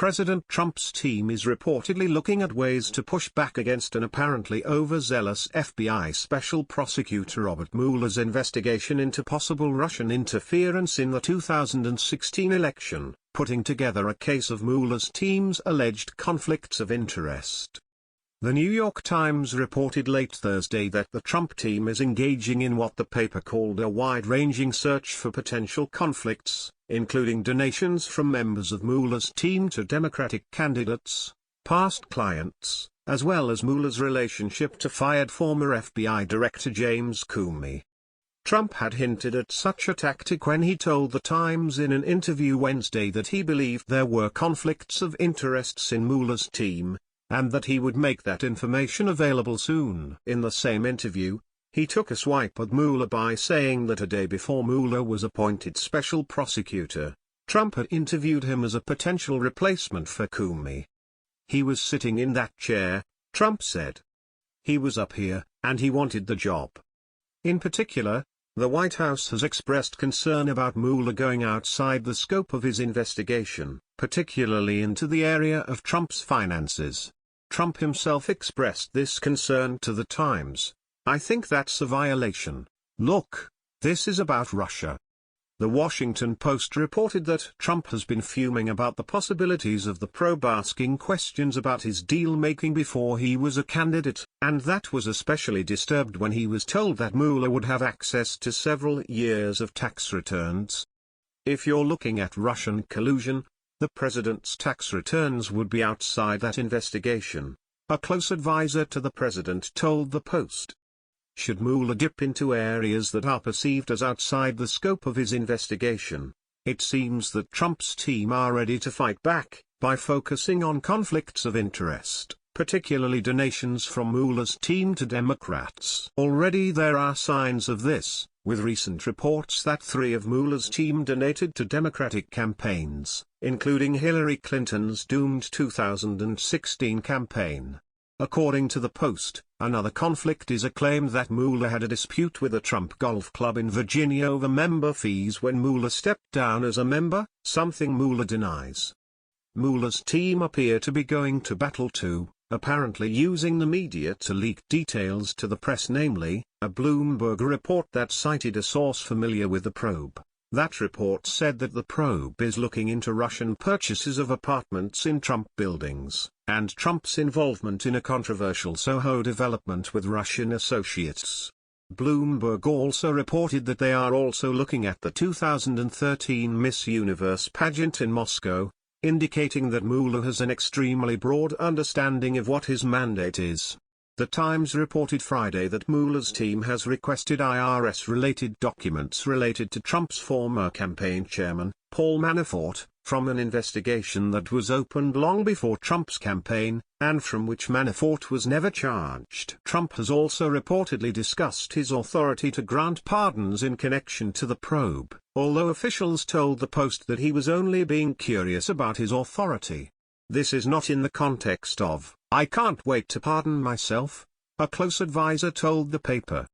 President Trump's team is reportedly looking at ways to push back against an apparently overzealous FBI Special Prosecutor Robert Mueller's investigation into possible Russian interference in the 2016 election, putting together a case of Mueller's team's alleged conflicts of interest. The New York Times reported late Thursday that the Trump team is engaging in what the paper called a wide-ranging search for potential conflicts, including donations from members of Mueller's team to Democratic candidates, past clients, as well as Mueller's relationship to fired former FBI Director James Comey. Trump had hinted at such a tactic when he told The Times in an interview Wednesday that he believed there were conflicts of interests in Mueller's team, and that he would make that information available soon. In the same interview, he took a swipe at Mueller by saying that a day before Mueller was appointed special prosecutor, Trump had interviewed him as a potential replacement for Comey. "He was sitting in that chair," Trump said. "He was up here, and he wanted the job." In particular, the White House has expressed concern about Mueller going outside the scope of his investigation, particularly into the area of Trump's finances. Trump himself expressed this concern to The Times. "I think that's a violation. Look, this is about Russia." The Washington Post reported that Trump has been fuming about the possibilities of the probe asking questions about his deal-making before he was a candidate, and that was especially disturbed when he was told that Mueller would have access to several years of tax returns. If you're looking at Russian collusion, the president's tax returns would be outside that investigation, a close advisor to the president told the Post. Should Mueller dip into areas that are perceived as outside the scope of his investigation, it seems that Trump's team are ready to fight back, by focusing on conflicts of interest, particularly donations from Mueller's team to Democrats. Already there are signs of this, with recent reports that 3 of Mueller's team donated to Democratic campaigns, including Hillary Clinton's doomed 2016 campaign. According to the Post, another conflict is a claim that Mueller had a dispute with a Trump golf club in Virginia over member fees when Mueller stepped down as a member, something Mueller denies. Mueller's team appear to be going to battle too, apparently using the media to leak details to the press, namely, a Bloomberg report that cited a source familiar with the probe. That report said that the probe is looking into Russian purchases of apartments in Trump buildings, and Trump's involvement in a controversial Soho development with Russian associates. Bloomberg also reported that they are also looking at the 2013 Miss Universe pageant in Moscow, indicating that Mueller has an extremely broad understanding of what his mandate is. The Times reported Friday that Mueller's team has requested IRS-related documents related to Trump's former campaign chairman, Paul Manafort, from an investigation that was opened long before Trump's campaign, and from which Manafort was never charged. Trump has also reportedly discussed his authority to grant pardons in connection to the probe, although officials told the Post that he was only being curious about his authority. This is not in the context of, "I can't wait to pardon myself," a close advisor told the paper.